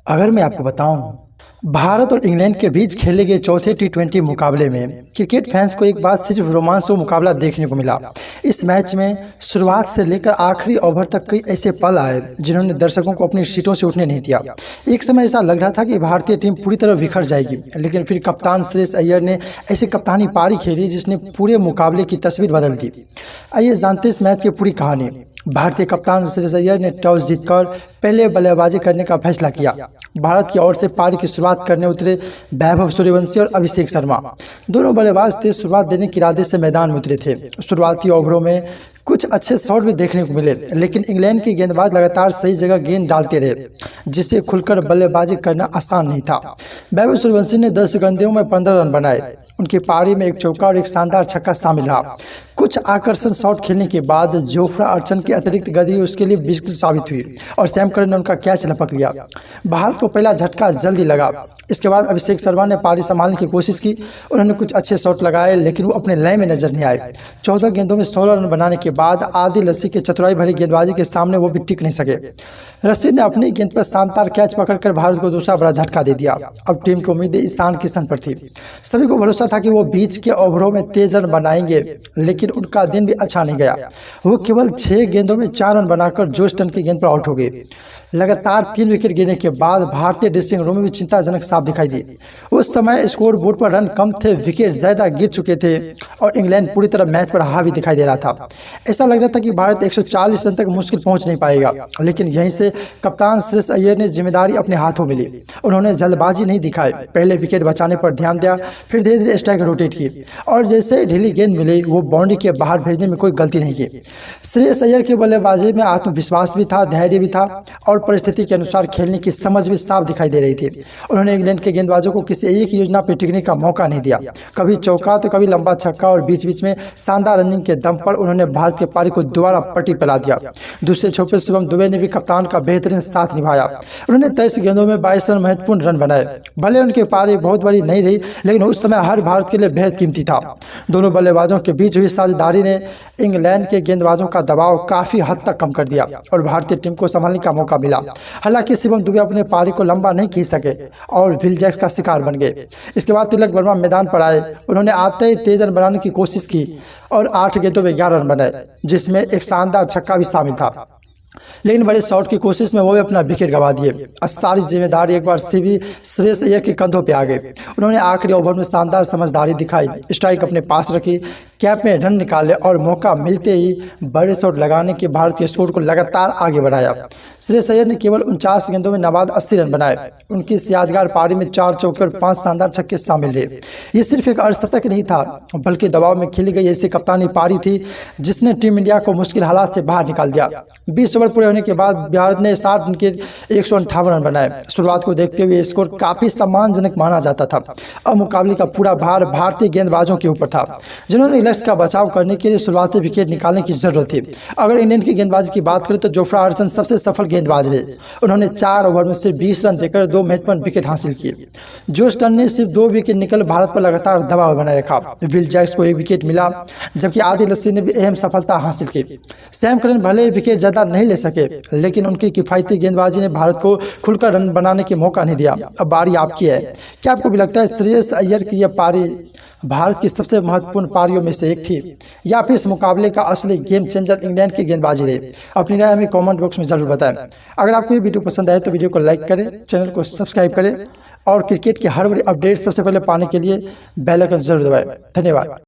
अगर मैं आपको बताऊं, भारत और इंग्लैंड के बीच खेले गए चौथे टी20 मुकाबले में क्रिकेट फैंस को एक बार सिर्फ रोमांच और मुकाबला देखने को मिला। इस मैच में शुरुआत से लेकर आखिरी ओवर तक कई ऐसे पल आए जिन्होंने दर्शकों को अपनी सीटों से उठने नहीं दिया। एक समय ऐसा लग रहा था कि भारतीय टीम पूरी तरह बिखर जाएगी, लेकिन फिर कप्तान श्रेयस अय्यर ने ऐसी कप्तानी पारी खेली जिसने पूरे मुकाबले की तस्वीर बदल दी। आइए जानते इस मैच की पूरी कहानी। भारतीय कप्तान श्रेयस अय्यर ने टॉस जीतकर पहले बल्लेबाजी करने का फैसला किया। भारत की ओर से पारी की शुरुआत करने उतरे वैभव सूर्यवंशी और अभिषेक शर्मा। दोनों बल्लेबाज तेज शुरुआत देने के इरादे से मैदान में उतरे थे। शुरुआती ओवरों में कुछ अच्छे शॉट भी देखने को मिले, लेकिन इंग्लैंड के गेंदबाज लगातार सही जगह गेंद डालते रहे, जिससे खुलकर बल्लेबाजी करना आसान नहीं था। वैभव सूर्यवंशी ने 10 गेंदों में 15 रन बनाए। उनकी पारी में एक चौका और एक शानदार छक्का शामिल रहा। कुछ आकर्षण शॉट खेलने के बाद जोफ्रा अर्चन की अतिरिक्त गति उसके लिए बिल्कुल साबित हुई और सैम करन ने उनका कैच लपक लिया। भारत को पहला झटका जल्दी लगा। इसके बाद अभिषेक शर्मा ने पारी संभालने की कोशिश की। उन्होंने कुछ अच्छे शॉट लगाए, लेकिन वो अपने लय में नजर नहीं आए। 14 गेंदों में 16 रन बनाने के बाद आदिल रशीद के चतुराई भरी गेंदबाजी के सामने वो भी टिक नहीं सके। रशीद ने अपनी गेंद पर शानदार कैच पकड़कर भारत को दूसरा बड़ा झटका दे दिया। अब टीम की उम्मीदें ईशान किशन पर थी। सभी को भरोसा था कि वो बीच के ओवरों में तेज रन बनाएंगे, लेकिन उनका दिन भी अच्छा नहीं गया। वो केवल 6 गेंदों में 4 रन बनाकर जोश टन की गेंद पर आउट हो गए। लगातार 3 विकेट गिरने के बाद भारतीय ड्रेसिंग रूम में भी चिंताजनक साफ दिखाई दी। उस समय स्कोर बोर्ड पर रन कम थे, विकेट ज्यादा गिर चुके थे और इंग्लैंड पूरी तरह मैच पर हावी दिखाई दे रहा था। ऐसा लग रहा था कि भारत 140 रन तक मुश्किल पहुंच नहीं पाएगा, लेकिन यहीं से कप्तान श्रेयस अय्यर ने जिम्मेदारी अपने हाथों में ली। उन्होंने जल्दबाजी नहीं दिखाई, पहले विकेट बचाने पर ध्यान दिया, फिर धीरे धीरे स्ट्राइक रोटेट की और जैसे ढीली गेंद मिली वो बाउंड्री के बाहर भेजने में कोई गलती नहीं की। श्रेयस अय्यर के बल्लेबाजी में आत्मविश्वास भी था, धैर्य भी था और परिस्थिति के अनुसार खेलने की समझ भी साफ दिखाई दे रही थी। उन्होंने इंग्लैंड के गेंदबाजों को किसी एक योजना पर टिकने का मौका नहीं दिया। कभी चौका तो कभी लंबा छक्का और बीच बीच में शानदार रनिंग के दम पर उन्होंने भारत के पारी को दोबारा पट्टी पिला दिया। दूसरे छक्के शिवम दुबे ने भी कप्तान का बेहतरीन साथ निभाया। उन्होंने 23 गेंदों में 22 रन महत्वपूर्ण रन बनाए। भले उनकी पारी बहुत बड़ी नहीं रही, लेकिन उस समय हर भारत के लिए बेहद कीमती था। दोनों बल्लेबाजों के बीच हुई साझेदारी ने इंग्लैंड के गेंदबाजों का दबाव काफी हद तक कम कर दिया और भारतीय टीम को संभालने का मौका मिला। हालांकि शिवम दुबे अपने पारी को लंबा नहीं खींच सके और विल जैक्स का शिकार बन गए। इसके बाद तिलक वर्मा मैदान पर आए। उन्होंने आते ही तेज रन बनाने की कोशिश की और 8 गेंदों में 11 रन बनाए, जिसमें एक शानदार छक्का भी शामिल था। लेकिन बड़े शॉट की कोशिश में वो भी अपना विकेट गंवा दिए और सारी जिम्मेदारी एक बार श्रेयस अय्यर के कंधों पे आ गई। उन्होंने आखिरी ओवर में शानदार समझदारी दिखाई, स्ट्राइक अपने पास रखी, कैप में रन निकाले और मौका मिलते ही बड़े शॉट लगाने के भारत के स्कोर को लगातार आगे बढ़ाया। श्रेयस अय्यर ने केवल 49 गेंदों में नवाद 80 रन बनाए। उनकी इस यादगार पारी में 4 चौके और 5 शानदार छक्के शामिल रहे। ये सिर्फ एक अर्धशतक नहीं था, बल्कि दबाव में खेली गई ऐसी कप्तानी पारी थी जिसने टीम इंडिया को मुश्किल हालात से बाहर निकाल दिया। 20 ओवर पूरे होने के बाद भारत ने 7 रन के 158 रन बनाए। शुरुआत को देखते हुए स्कोर काफी सम्मानजनक माना जाता था। अब मुकाबले का पूरा भार भारतीय गेंदबाजों के ऊपर था, जिन्होंने लक्ष्य का बचाव करने के लिए शुरुआती विकेट निकालने की जरूरत थी। अगर इंग्लैंड की गेंदबाजी की बात करें तो जोफ्रा अर्चन सबसे सफल गेंदबाज रहे। उन्होंने 4 ओवर में सिर्फ 20 रन देकर 2 महत्वपूर्ण विकेट हासिल किए। जोश टन ने सिर्फ 2 विकेट निकल भारत पर लगातार दबाव बनाए रखा। विल जैक्स को 1 विकेट मिला, जबकि आदिल रशीद ने भी अहम सफलता हासिल की। सैम करन भले विकेट ज्यादा नहीं ले सके, लेकिन उनकी किफायती गेंदबाजी ने भारत को खुलकर रन बनाने के मौका नहीं दिया। अब बारी आपकी है। क्या आपको भी लगता है श्रेयस अय्यर की यह पारी भारत की सबसे महत्वपूर्ण पारियों में से एक थी, या फिर इस मुकाबले का असली गेम चेंजर इंग्लैंड की गेंदबाजी रही? अपनी राय हमें कमेंट बॉक्स में जरूर बताएं। अगर आपको ये वीडियो पसंद आए तो वीडियो को लाइक करें, चैनल को सब्सक्राइब करें और क्रिकेट की हर बड़ी अपडेट सबसे पहले पाने के लिए बेल आइकन जरूर दबाएं। धन्यवाद।